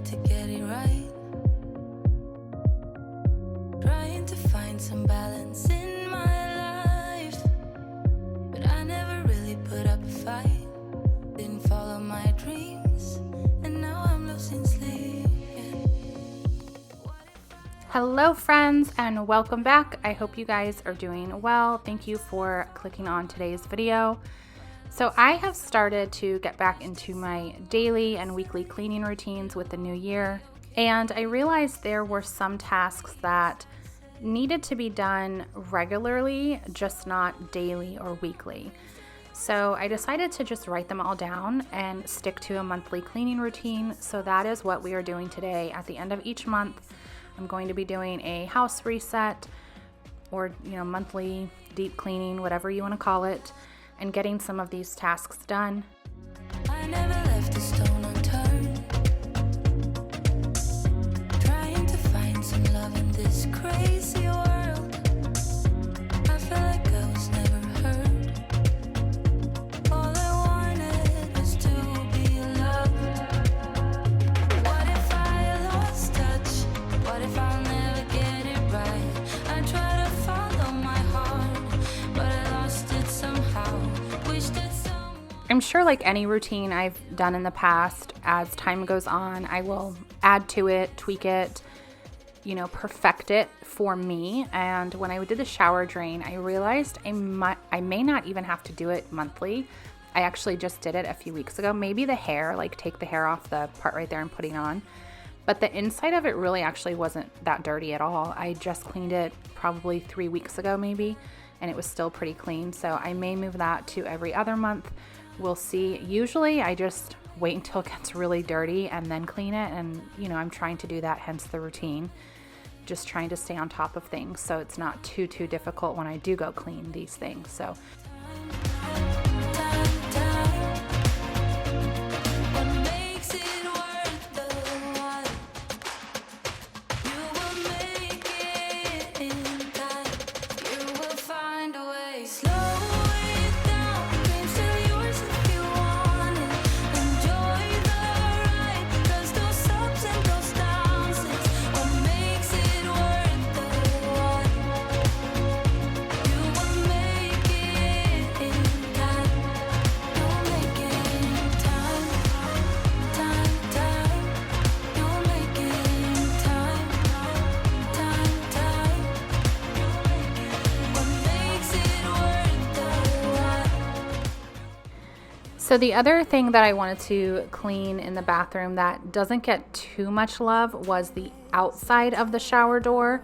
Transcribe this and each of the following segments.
to get it right. Trying to find some balance in my life, but I never really put up a fight. Didn't follow my dreams, and now I'm losing sleep. Hello friends, and welcome back. I hope you guys are doing well. Thank you for clicking on today's video. So I have started to get back into my daily and weekly cleaning routines with the new year, and I realized there were some tasks that needed to be done regularly, just not daily or weekly. So I decided to just write them all down and stick to a monthly cleaning routine. So that is what we are doing today. At the end of each month, I'm going to be doing a house reset or, monthly deep cleaning, whatever you want to call it, and getting some of these tasks done. I never left a stone unturned, trying to find some love in this crazy world. I felt like I was never heard. All I wanted was to be loved. What if I lost touch? What if I'll never get it right? I try to follow my heart, but I lost it somehow. Wish that someone... I'm sure like any routine I've done in the past, as time goes on, I will add to it, tweak it, perfect it for me. And when I did the shower drain, I realized I may not even have to do it monthly. I actually just did it a few weeks ago. Maybe the hair, like take the hair off the part right there and putting on. But the inside of it really actually wasn't that dirty at all. I just cleaned it probably 3 weeks ago maybe, and it was still pretty clean. So I may move that to every other month. We'll see. Usually I just wait until it gets really dirty and then clean it. And, I'm trying to do that, hence the routine. Just trying to stay on top of things so it's not too difficult when I do go clean these things. So So the other thing that I wanted to clean in the bathroom that doesn't get too much love was the outside of the shower door.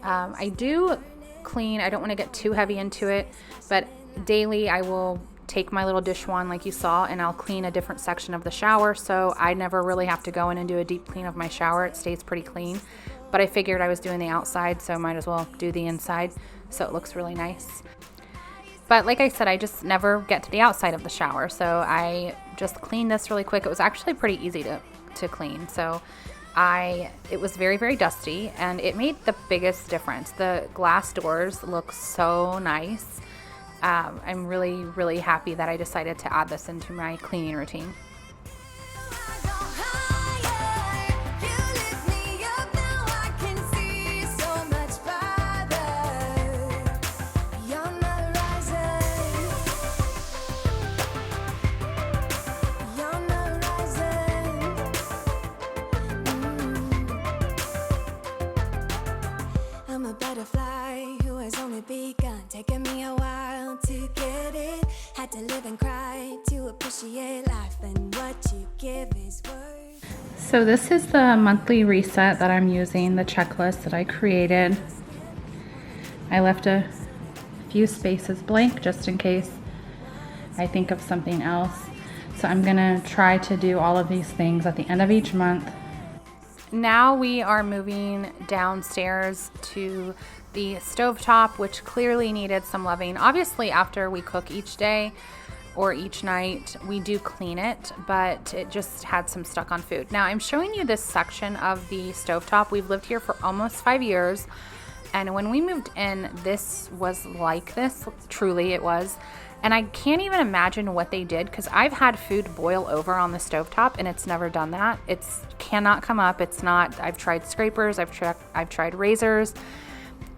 I do clean, I don't want to get too heavy into it, but daily I will take my little dish wand like you saw and I'll clean a different section of the shower, so I never really have to go in and do a deep clean of my shower. It stays pretty clean, but I figured I was doing the outside, so might as well do the inside so it looks really nice. But like I said, I just never get to the outside of the shower, so I just cleaned this really quick. It was actually pretty easy to clean. So it was very, very dusty, and it made the biggest difference. The glass doors look so nice. I'm really, really happy that I decided to add this into my cleaning routine. Taking me a while to get it. Had to live and cry to appreciate life, and what you give is worth. So this is the monthly reset that I'm using, the checklist that I created. I left a few spaces blank just in case I think of something else. So I'm gonna try to do all of these things at the end of each month. Now we are moving downstairs to the stovetop, which clearly needed some loving. Obviously, after we cook each day or each night, we do clean it, but it just had some stuck on food. Now I'm showing you this section of the stovetop. We've lived here for almost 5 years, and when we moved in, this was like this, truly it was. And I can't even imagine what they did, because I've had food boil over on the stovetop and it's never done that. It's cannot come up. It's not. I've tried scrapers, I've tried razors,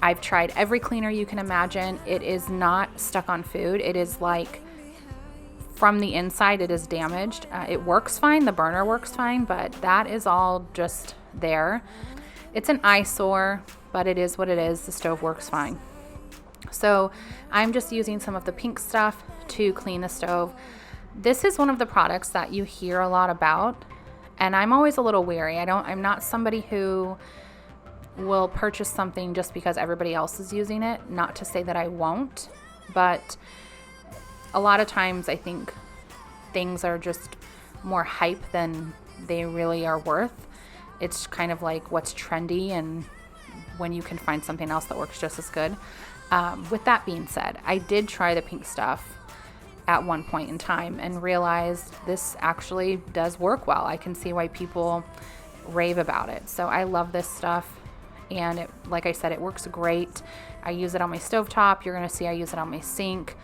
I've tried every cleaner you can imagine. It is not stuck on food. It is like from the inside, it is damaged. It works fine. The burner works fine, but that is all just there. It's an eyesore, but it is what it is. The stove works fine. So I'm just using some of the pink stuff to clean the stove. This is one of the products that you hear a lot about, and I'm always a little wary. I'm not somebody who will purchase something just because everybody else is using it. Not to say that I won't, but a lot of times I think things are just more hype than they really are worth. It's kind of like what's trendy, and when you can find something else that works just as good. With that being said, I did try the pink stuff at one point in time and realized this actually does work well. I can see why people rave about it. So I love this stuff, and it, like I said, it works great. I use it on my stovetop. You're going to see I use it on my sink.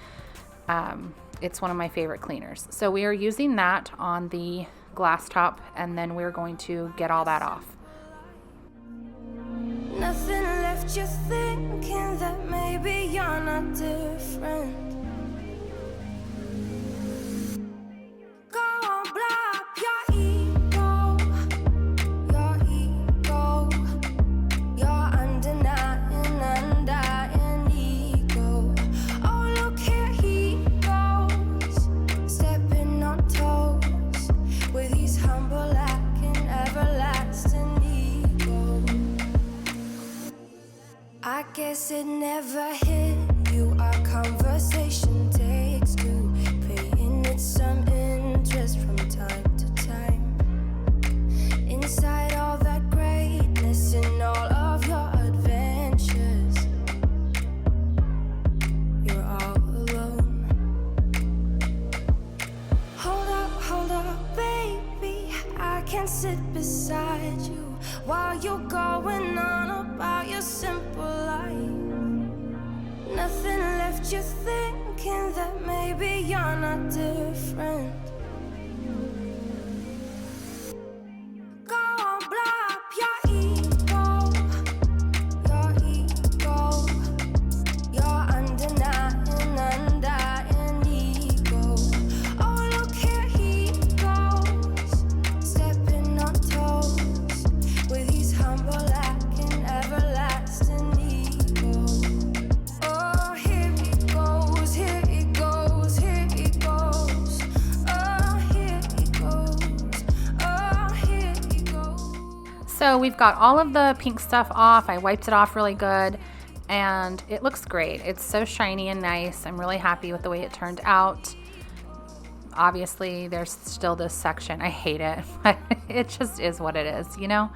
It's one of my favorite cleaners. So we are using that on the glass top, and then we're going to get all that off. Nothing left you thinking that maybe you're not different. Go on, blow up your ego, your undying ego. Oh, look here he goes, stepping on toes with his humble lacking everlasting ego. I guess it never hit you. Our conversation takes two, paying it some interest from time to time. Inside all that greatness and all of your adventures, you're all alone. Hold up, baby. I can sit beside you while you're going on about your simple life. Nothing left you thinking that maybe you're not different. Go on, blow up your ego, your undying ego. Oh, look here he goes, stepping on toes with his humble lacking everlasting ego. Oh, here he goes, here he goes, here he goes. Oh, here he goes, oh, here he goes. So we've got all of the pink stuff off. I wiped it off really good, and it looks great. It's so shiny and nice. I'm really happy with the way it turned out. Obviously, there's still this section. I hate it, but it just is what it is, you know?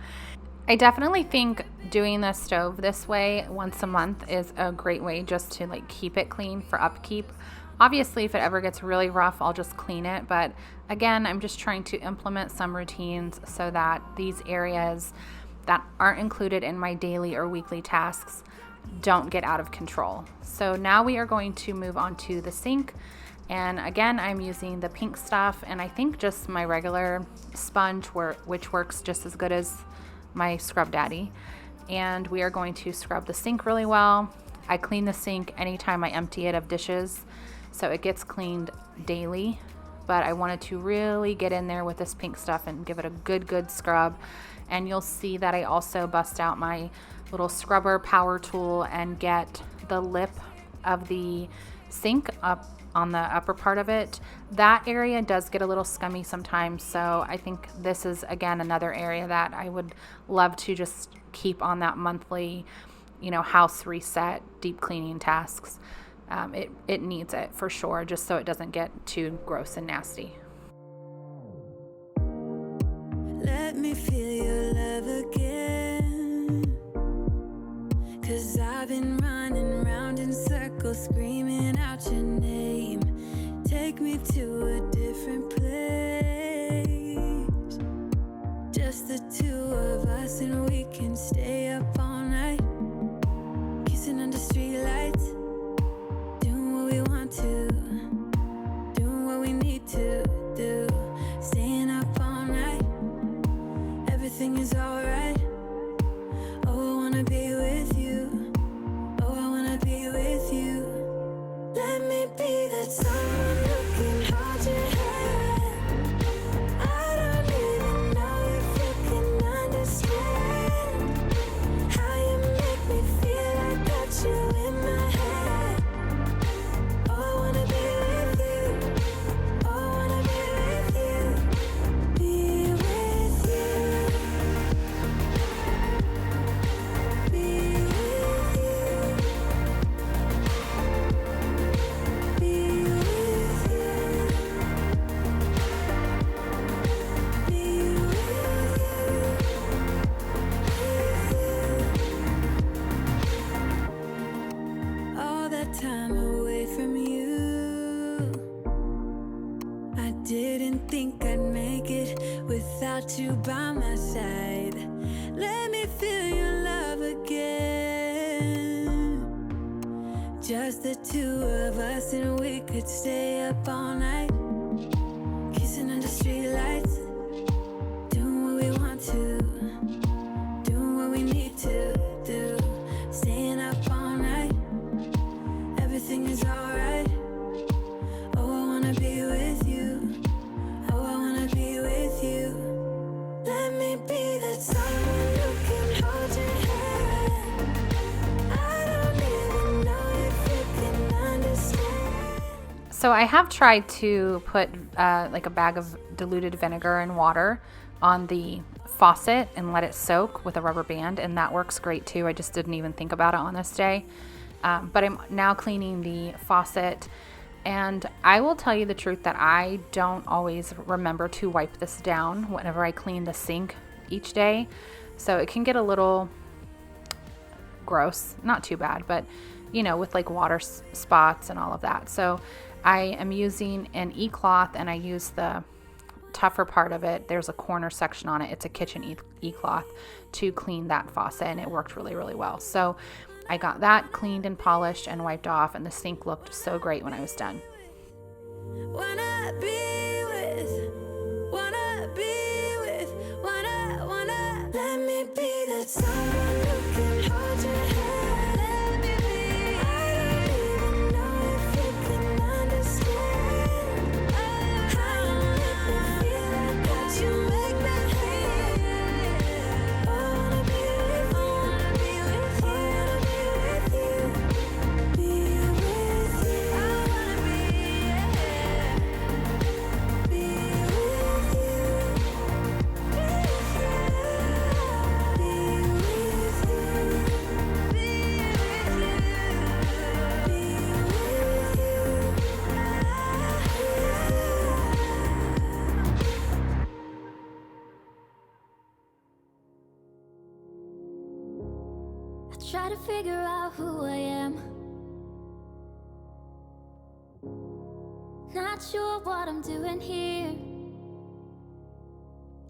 I definitely think doing the stove this way once a month is a great way just to like keep it clean for upkeep. Obviously, if it ever gets really rough, I'll just clean it. But again, I'm just trying to implement some routines so that these areas that aren't included in my daily or weekly tasks don't get out of control. So now we are going to move on to the sink. And again, I'm using the pink stuff, and I think just my regular sponge, which works just as good as my Scrub Daddy. And we are going to scrub the sink really well. I clean the sink anytime I empty it of dishes, so it gets cleaned daily. But I wanted to really get in there with this pink stuff and give it a good scrub. And you'll see that I also bust out my little scrubber power tool and get the lip of the sink up on the upper part of it. That area does get a little scummy sometimes, so I think this is again another area that I would love to just keep on that monthly, house reset, deep cleaning tasks. It needs it for sure, just so it doesn't get too gross and nasty. Let me feel your love again, 'cause I've been running round in circles screaming out your name. Take me to a different place, just the two of us, and we can stay up all night, kissing under streetlights, doing what we want to. is alright. Oh, I wanna be with you. Oh, I wanna be with you. Let me be that someone who can hold your hand. I don't even know if you can understand how you make me feel. I got you in my head. Oh, I wanna be with you. Oh, I wanna be with you. Be with you. Be with you. Be with you. Be with you. All that time away from you, I didn't think I'd make it without you by my side. Let me feel your love again. Just the two of us, and we could stay up all night, kissing under streetlights, doing what we want to, doing what we need to do, staying up all night. Everything is alright. Oh, I wanna be with you. Oh, I wanna be with you. Let me be that someone who can hold your hand. I don't even know if you can understand. So I have tried to put like a bag of diluted vinegar and water on the faucet and let it soak with a rubber band, and that works great too. I just didn't even think about it on this day. But I'm now cleaning the faucet, and I will tell you the truth that I don't always remember to wipe this down whenever I clean the sink each day. So it can get a little gross, not too bad, but you know, with like water spots and all of that. So I am using an e-cloth, and I use the tougher part of it. There's a corner section on it. It's a kitchen e-cloth to clean that faucet, and it worked really, really well. So I got that cleaned and polished and wiped off, and the sink looked so great when I was done. Wanna be with, wanna be with, wanna let me be that someone who can hold your hand. Let me be. I don't even know if you can understand how you make me feel. I got you make me feel. I wanna be with you. I wanna be with you. Be with you. I wanna be. I try to figure out who I am. Not sure what I'm doing here.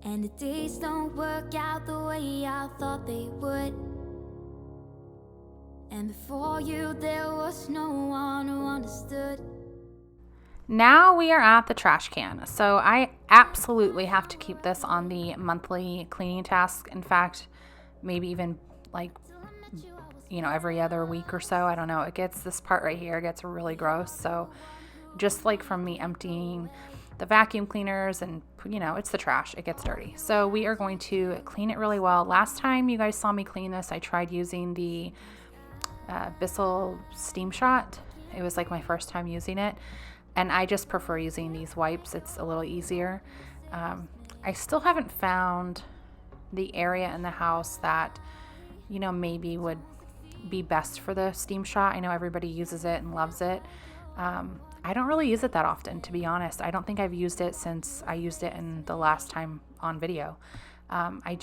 And the days don't work out the way I thought they would. And before you, there was no one who understood. Now we are at the trash can. So I absolutely have to keep this on the monthly cleaning task. In fact, maybe even like, you know, every other week or so. I don't know. It gets, this part right here gets really gross. So just like from me emptying the vacuum cleaners, and you know, it's the trash, it gets dirty. So we are going to clean it really well. Last time you guys saw me clean this, I tried using the Bissell Steam Shot. It was like my first time using it, and I just prefer using these wipes. It's a little easier. I still haven't found the area in the house that, you know, maybe would be best for the Steam Shot. I know everybody uses it and loves it. I don't really use it that often, to be honest. I don't think I've used it since I used it in the last time on video. I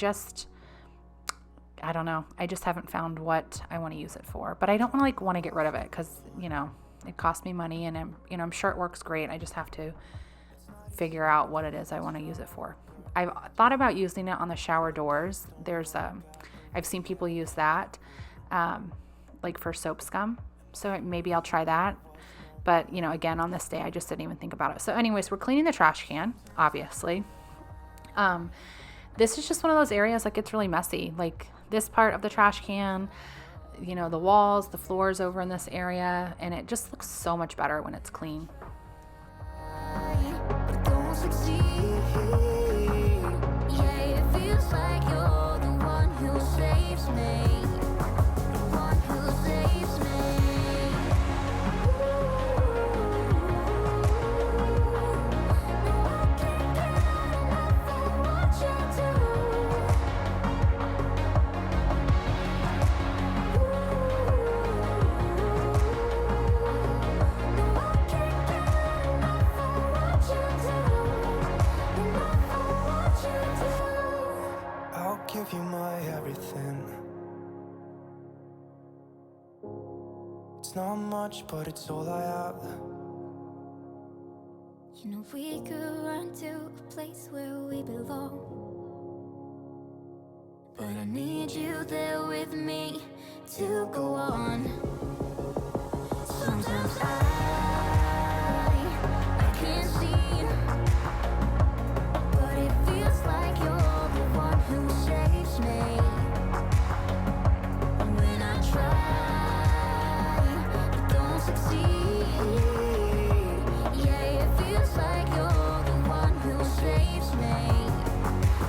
don't know. I just haven't found what I want to use it for. But I don't want to get rid of it because, you know, it cost me money, and I'm sure it works great. I just have to figure out what it is I want to use it for. I've thought about using it on the shower doors. I've seen people use that, like for soap scum. So maybe I'll try that. But, you know, again, on this day, I just didn't even think about it. So anyways, we're cleaning the trash can, obviously. this is just one of those areas that gets really messy. Like this part of the trash can, you know, the walls, the floors over in this area, and it just looks so much better when it's clean. Don't succeed. Yeah, it feels like you're the one who saves me. The one who saves me. No, I can't get enough of what you do. No, I can't get enough of what you do. Enough of what you do. I'll give you my everything. It's not much, but it's all I have. You know we could run to a place where we belong, but I need you there with me to go on. Sometimes I can't see, but it feels like you're the one who saves me. And when I try, but don't succeed. Yeah, it feels like you're the one who saves me.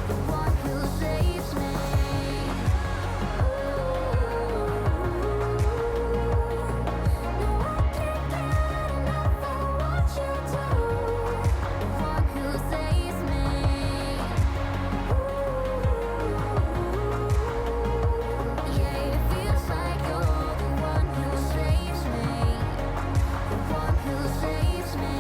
The one who saves me. No, I can't get enough of what you do. The one who saves me. Yeah, it feels like you're the one who saves me. The one who saves me.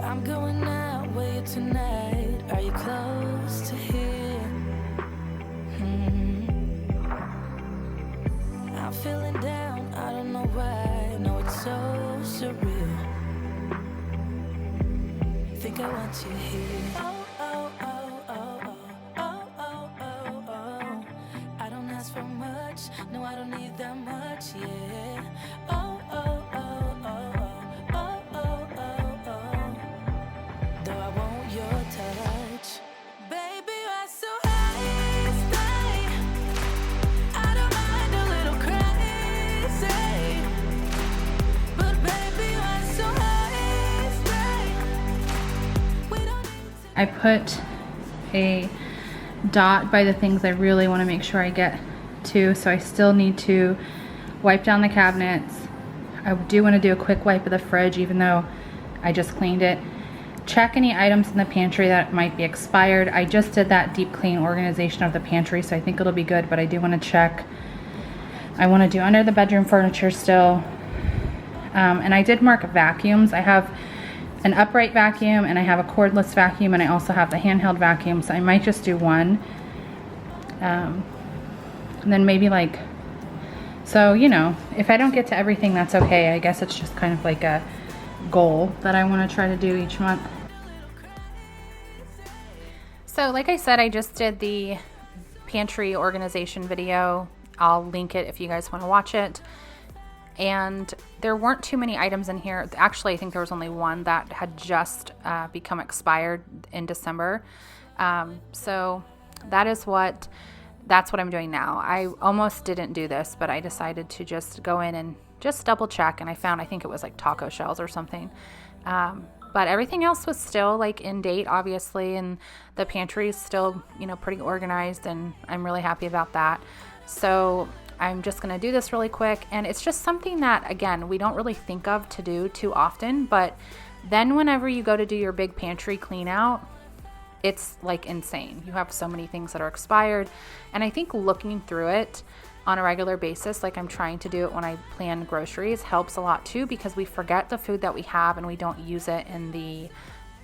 I'm going out with you tonight. Are you close to here? I'm feeling down, I don't know why. No, it's so surreal. Think I want you here. Oh, oh, oh, oh, oh, oh, oh, oh. I don't ask for much, no, I don't need that much, yeah. Oh, oh, oh, oh, oh, oh, oh, oh. Though I want your touch. Baby, you're so high, stay. I don't mind a little crazy. But baby, you're so high, stay. We don't need to. I put a dot by the things I really want to make sure I get to, so I still need to wipe down the cabinets. I do want to do a quick wipe of the fridge even though I just cleaned it. Check any items in the pantry that might be expired. I just did that deep clean organization of the pantry, so I think it'll be good, but I do want to check. I want to do under the bedroom furniture still. And I did mark vacuums. I have an upright vacuum and I have a cordless vacuum, and I also have the handheld vacuum, so I might just do one. And then maybe like, so you know, if I don't get to everything, that's okay. I guess it's just kind of like a goal that I want to try to do each month. So like I said, I just did the pantry organization video. I'll link it if you guys want to watch it. And there weren't too many items in here. Actually, I think there was only one that had just become expired in December. So that's what I'm doing now. I almost didn't do this, but I decided to just go in and just double check, and I think it was like taco shells or something. But everything else was still like in date, obviously, and the pantry is still, you know, pretty organized, and I'm really happy about that. So I'm just going to do this really quick, and it's just something that, again, we don't really think of to do too often, but then whenever you go to do your big pantry clean out, it's like insane. You have so many things that are expired, and I think looking through it on a regular basis, like I'm trying to do it when I plan groceries, helps a lot too, because we forget the food that we have and we don't use it in the,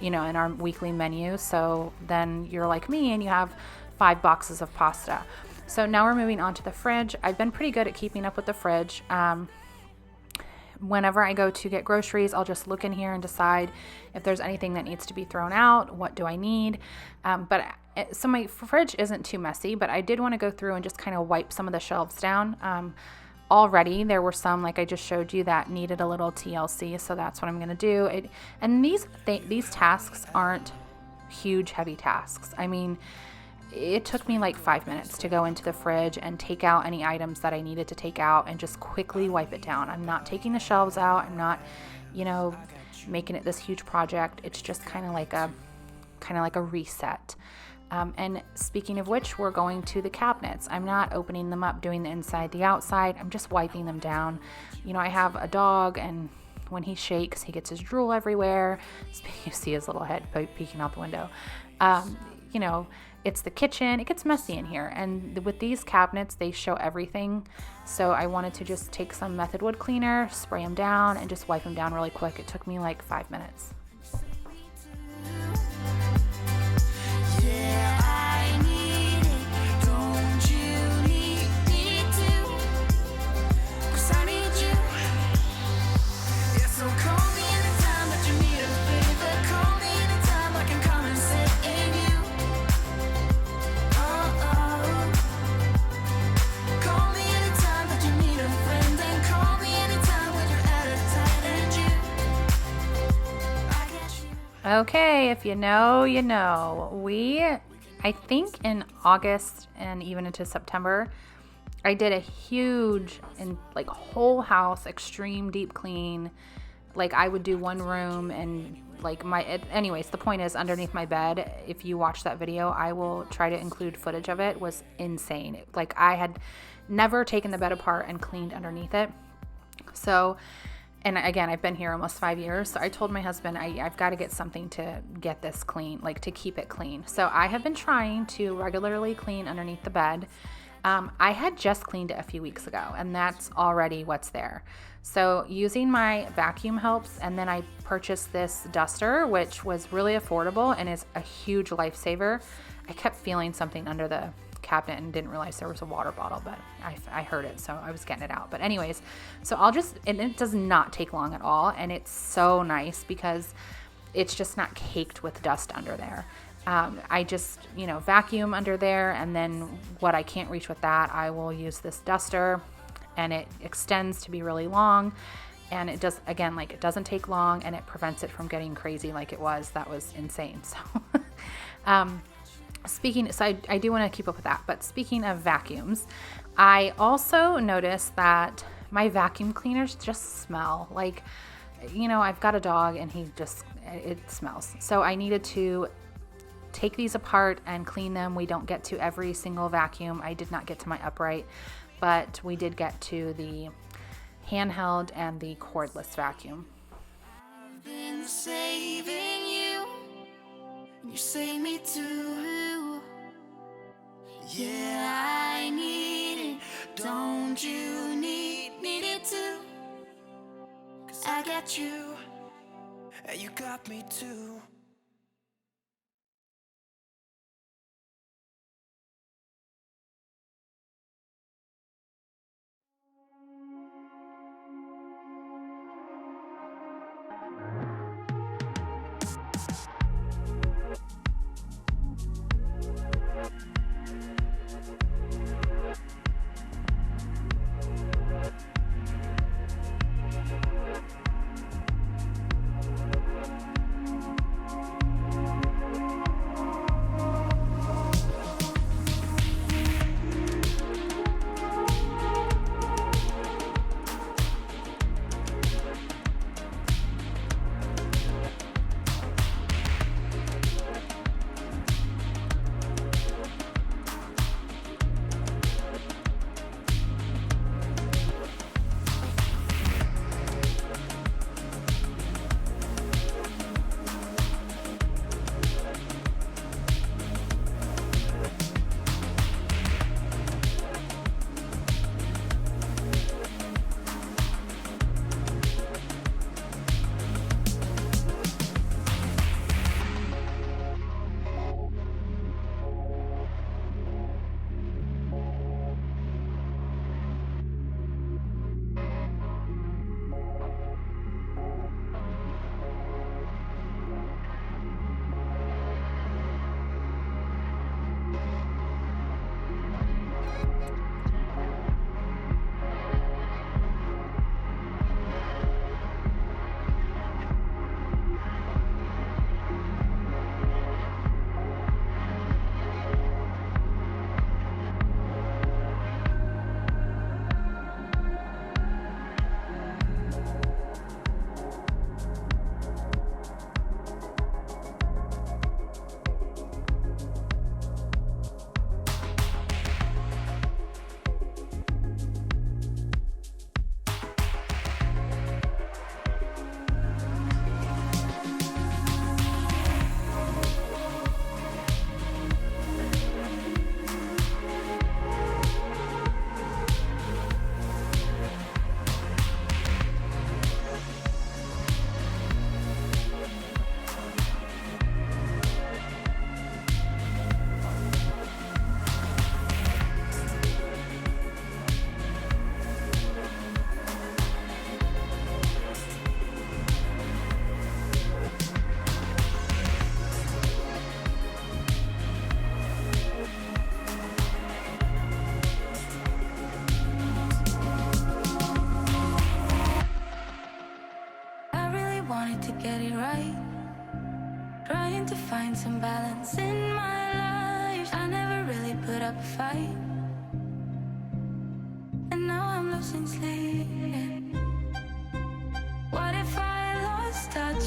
you know, in our weekly menu. So then you're like me and you have 5 boxes of pasta. So now we're moving on to the fridge. I've been pretty good at keeping up with the fridge. whenever I go to get groceries, I'll just look in here and decide if there's anything that needs to be thrown out. What do I need? So my fridge isn't too messy, but I did want to go through and just kind of wipe some of the shelves down. Already there were some, like I just showed you, that needed a little TLC, so that's what I'm going to do. And these tasks aren't huge, heavy tasks. I mean, it took me like 5 minutes to go into the fridge and take out any items that I needed to take out and just quickly wipe it down. I'm not taking the shelves out. I'm not, making it this huge project. It's just kind of like a reset. And speaking of which, we're going to the cabinets. I'm not opening them up, doing the inside, the outside. I'm just wiping them down. I have a dog, and when he shakes, he gets his drool everywhere. You see his little head peeking out the window. It's the kitchen. It gets messy in here. And with these cabinets, they show everything. So I wanted to just take some Method Wood Cleaner, spray them down, and just wipe them down really quick. It took me like 5 minutes. Okay, if you know, you know. I think in August and even into September, I did a huge and like whole house extreme deep clean. Like I would do one room and like anyways, the point is, underneath my bed, if you watch that video, I will try to include footage of it, was insane. Like I had never taken the bed apart and cleaned underneath it. So, and again, I've been here almost 5 years. So I told my husband, I've got to get something to get this clean, like to keep it clean. So I have been trying to regularly clean underneath the bed. I had just cleaned it a few weeks ago, and that's already what's there. So using my vacuum helps. And then I purchased this duster, which was really affordable and is a huge lifesaver. I kept feeling something under the cabinet and didn't realize there was a water bottle, but I heard it, so I was getting it out. But anyways, so and it does not take long at all, and it's so nice because it's just not caked with dust under there. I just vacuum under there, and then what I can't reach with that, I will use this duster, and it extends to be really long, and it does, again, like it doesn't take long, and it prevents it from getting crazy like it was. That was insane. So I do want to keep up with that. But speaking of vacuums, I also noticed that my vacuum cleaners just smell like, I've got a dog and it smells. So I needed to take these apart and clean them. We don't get to every single vacuum. I did not get to my upright, but we did get to the handheld and the cordless vacuum. I've been saving you, and you save me too. Yeah, I need it. Don't you need it too? 'Cause I got you, And you got me too. night to get it right. Trying to find some balance in my life. I never really put up a fight, and now I'm losing sleep. What if I lost touch?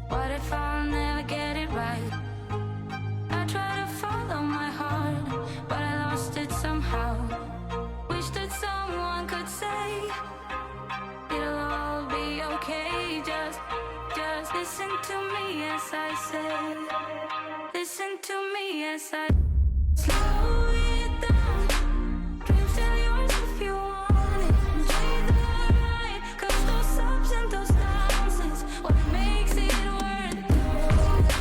What if I'll never get it right? I try to follow my heart, but I lost it somehow. Wish that someone could say it'll all be okay. Just listen to me as I say. Listen to me as I slow it down. Dreams still yours if you want it. Enjoy the ride, 'cause those ups and those downs is what makes it worth it.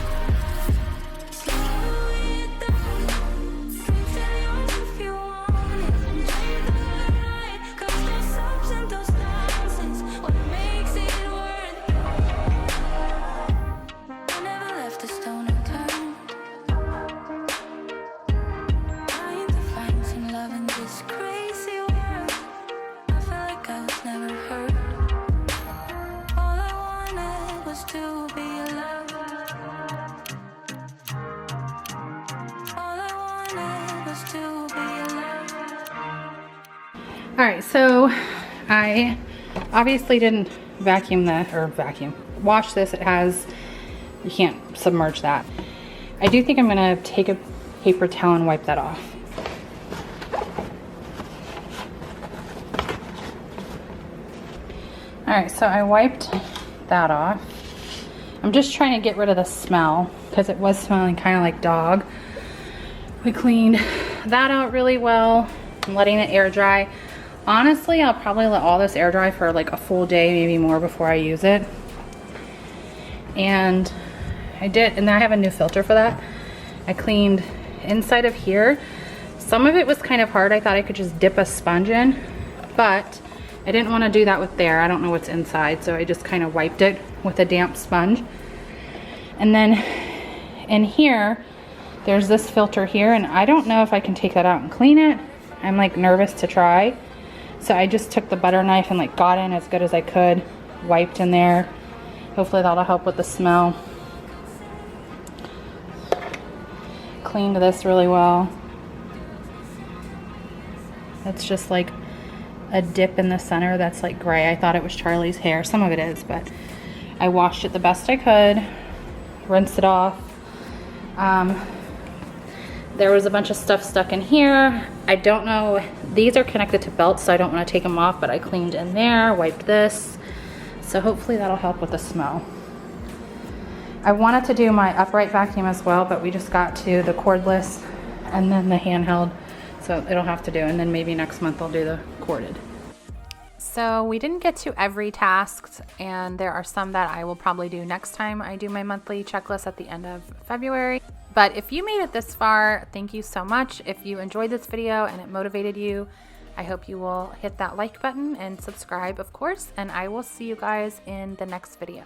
Slow it down. Dreams still yours if you want it. Enjoy the ride, 'cause those ups and those downs is what makes it worth it. I never left a stone unturned. Trying to find some love in this crazy world. I felt like I was never hurt. All I wanted was to be loved. All I wanted was to be loved. All right, so I obviously didn't wash this. It has, you can't submerge that. I do think I'm gonna take a paper towel and wipe that off. All right, so I wiped that off. I'm just trying to get rid of the smell because it was smelling kind of like dog. We cleaned that out really well. I'm letting it air dry. Honestly, I'll probably let all this air dry for like a full day, maybe more, before I use it. And I did, and I have a new filter for that. I cleaned inside of here. Some of it was kind of hard. I thought I could just dip a sponge in, but I didn't want to do that with there. I don't know what's inside, so I just kind of wiped it with a damp sponge. And then in here, there's this filter here, and I don't know if I can take that out and clean it. I'm like nervous to try. So I just took the butter knife and like got in as good as I could, wiped in there. Hopefully that'll help with the smell. Cleaned this really well. That's just like a dip in the center that's like gray. I thought it was Charlie's hair. Some of it is, but I washed it the best I could, rinsed it off. There was a bunch of stuff stuck in here. I don't know, these are connected to belts, so I don't want to take them off, but I cleaned in there, wiped this. So hopefully that'll help with the smell. I wanted to do my upright vacuum as well, but we just got to the cordless and then the handheld, so it'll have to do. And then maybe next month I'll do the corded. So we didn't get to every task, and there are some that I will probably do next time I do my monthly checklist at the end of February. But if you made it this far, thank you so much. If you enjoyed this video and it motivated you, I hope you will hit that like button and subscribe, of course, and I will see you guys in the next video.